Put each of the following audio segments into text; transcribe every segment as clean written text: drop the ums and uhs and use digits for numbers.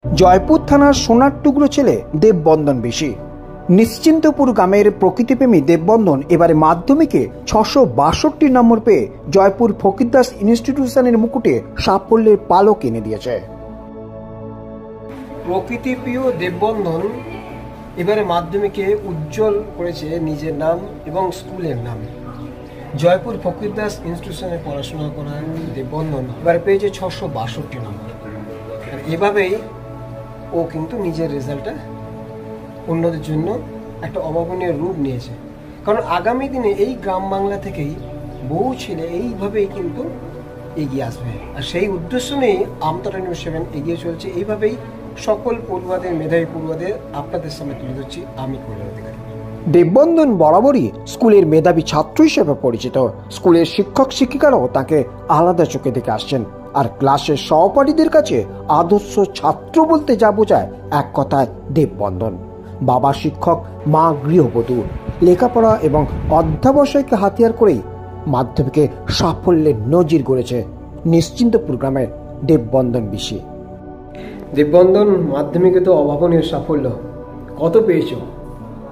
জয়পুর থানার সোনার টুকরো ছেলে দেববন্ধন বেশি। নিশ্চিন্তপুর গ্রামের প্রকৃতিপ্রেমী দেববন্ধন এবারে মাধ্যমিকে 662 নম্বর পেয়ে জয়পুর ফকিরদাস ইনস্টিটিউশনের মুকুটে সাফল্যের পালক এনে দিয়েছে। প্রকৃতিপ্রিয় দেববন্ধন এবারে মাধ্যমিকে উজ্জ্বল করেছে নিজের নাম এবং স্কুলের নাম। জয়পুর ফকিরদাস ইনস্টিটিউশনে পড়াশোনা করা দেববন্ধন এবারে পেয়েছে 662 নম্বর। এভাবেই ও কিন্তু নিজের রেজাল্টটা অন্যদের জন্য একটা অভাবনীয় রূপ নিয়েছে, কারণ আগামী দিনে এই গ্রাম বাংলা থেকেই বহু ছেলে এইভাবেই কিন্তু এগিয়ে আসবে। আর সেই উদ্দেশ্য নিয়েই আমতলা নিউজ 7 এগিয়ে চলছে। এইভাবেই সকল পড়ুয়াদের, মেধাবী পড়ুয়াদের আপনাদের সামনে তুলে ধরছি আমি কল্যাণ অধিকারী। দেববন্ধন বরাবরই স্কুলের মেধাবী ছাত্র হিসেবে পরিচিত। স্কুলের শিক্ষক শিক্ষিকারাও তাকে আলাদা চোখে দেখে আসছেন। আর ক্লাসের সহপাঠীদের কাছে আদর্শ ছাত্র বলতে যা বোঝায় এক কথায় দেববন্ধন। বাবা শিক্ষক, মা গৃহবধূ, লেখাপড়া এবং অধ্যাবসায়কে হাতিয়ার করেই মাধ্যমিকে সাফল্যের নজির গড়েছে নিশ্চিন্তপুর গ্রামের দেববন্ধন বেশি। দেববন্ধন মাধ্যমিকে তো অভাবনীয় সাফল্য। কত পেয়েছো?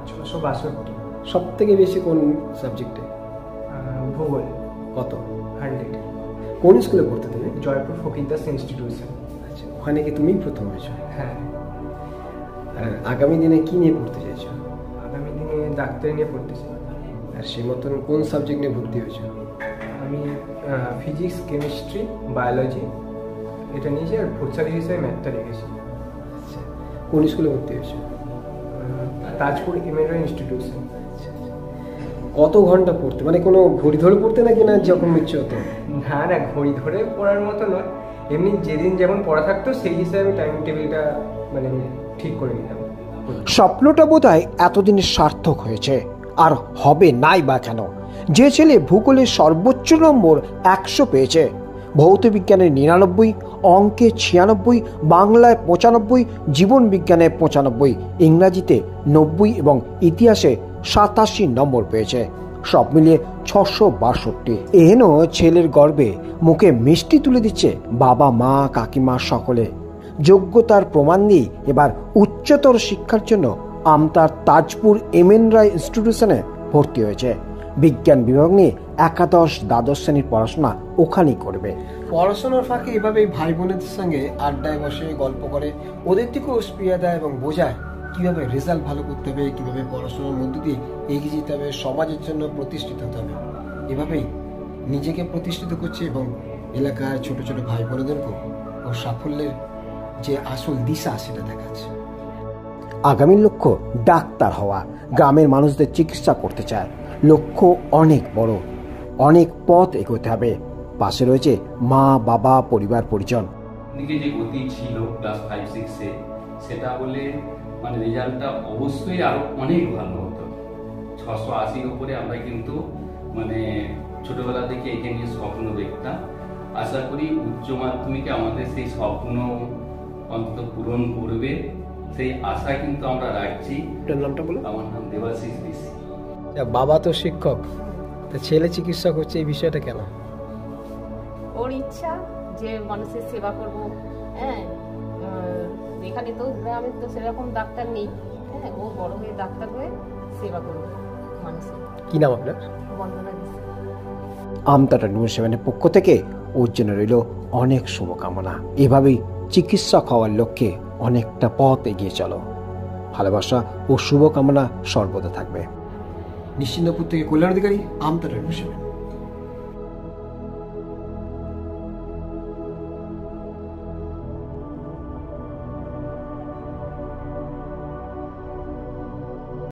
662। সব থেকে বেশি কোন সাবজেক্টে? ভূগোল। কত? 100। কোন স্কুলে পড়তে তুমি? জয়পুর ফকিরদাস ইনস্টিটিউশন। আচ্ছা, ওখানে কি তুমি প্রথম হয়েছো? হ্যাঁ। আর আগামী দিনে কি নিয়ে পড়তে চাইছো? আগামী দিনে ডাক্তারি নিয়ে পড়তে চাই। আর সেই মতন কোন সাবজেক্ট নিয়ে ভর্তি হয়েছো? আমি ফিজিক্স, কেমিস্ট্রি, বায়োলজি এটা নিয়েছি, আর ফুটসালি হিসেবে ম্যাথটা রেখেছি। আচ্ছা, কোন স্কুলে ভর্তি হয়েছো? তাজপুর এমএরও ইনস্টিটিউশন। কত ঘন্টা পড়তে, মানে কোনো ঘড়ি ধরে পড়তে নাকি না যখন ইচ্ছে হতো? না, ঘড়ি ধরে পড়ার মতো নয়, এমনি যেদিন যেমন পড়া থাকতো সেই হিসাবে টাইম টেবিলটা মানে ঠিক করে নিতাম। স্বপ্নটা বোধহয় এতদিনে সার্থক হয়েছে, আর হবে নাই বা কেন। যে ছেলে ভূগোলের সর্বোচ্চ নম্বর 100 পেয়েছে, ভৌত বিজ্ঞানের 99, অঙ্কে 96, বাংলায় 95, জীবন বিজ্ঞানে 95, ইংরাজিতে 90 এবং ইতিহাসে 87 নম্বর পেয়েছে, সব মিলিয়ে 662। এহেন ছেলের গর্বে মুখে মিষ্টি তুলে দিচ্ছে বাবা, মা, কাকিমা সকলে। যোগ্যতার প্রমাণ দিয়ে এবার উচ্চতর শিক্ষার জন্য আমতার তাজপুর এমএন রায় ইনস্টিটিউশনে ভর্তি হয়েছে। বিজ্ঞান বিভাগ নিয়ে একাদশ দ্বাদশ শ্রেণীর পড়াশোনা ওখানেই করবে। পড়াশোনার ফাঁকে এভাবেই ভাই বোনেদের সঙ্গে আড্ডায় বসে গল্প করে, ওদের থেকেও স্প্রিয়া দেয় এবং বোঝায় কিভাবে রেজাল্ট ভালো করতে হবে, কিভাবে পড়াশোনার মধ্য দিয়ে এগিয়ে যেতে হবে, সমাজের জন্য প্রতিষ্ঠিত হতে হবে। এভাবেই নিজেকে প্রতিষ্ঠিত করছে এবং এলাকার ছোট ছোট ভাই বোনেদেরকেও ও সাফল্যের যে আসল দিশা সেটা দেখাচ্ছে। আগামী লক্ষ্য ডাক্তার হওয়া, গ্রামের মানুষদের চিকিৎসা করতে চায়। লক্ষ্য অনেক বড়, অনেক পথ এগোতে হবে। পাশে রয়েছে মা, বাবা, পরিবার পরিজন। দিকে যে গতি ছিল ক্লাস 5-6-এ, সেটা বলে মানে রেজাল্টটা অবশ্যই আরো অনেক ভালো হতো। 680 উপরে আমরা কিন্তু মানে ছোটবেলা থেকে একে নিয়ে স্বপ্ন দেখতাম। আশা করি উচ্চ মাধ্যমিকে আমাদের সেই স্বপ্ন অন্তত পূরণ করবে, সেই আশা কিন্তু আমরা রাখছি। নামটা বলো। আমার নাম দেবাশিস বিসি। বাবা তো শিক্ষক, তা ছেলে চিকিৎসক হচ্ছে, এই বিষয়টা কেন? ওর ইচ্ছা যে মানুষের সেবা করব। হ্যাঁ, এখানে তো গ্রামে তো সেরকম ডাক্তার নেই। হ্যাঁ, ও বড় হয়ে ডাক্তার হয়ে সেবা করবে মানুষের। কি নাম আপনার? বন্দনা দিচ্ছে। আমতলা নিউজ 7-এর পক্ষ থেকে ওর জন্য রইল অনেক শুভকামনা। এভাবেই চিকিৎসক হওয়ার লক্ষ্যে অনেকটা পথ এগিয়ে চলো। ভালোবাসা ও শুভকামনা সর্বদা থাকবে। নিশ্চিন্তপুর থেকে কল্যাণ অধিকারী, আমতলা নিউজ 7।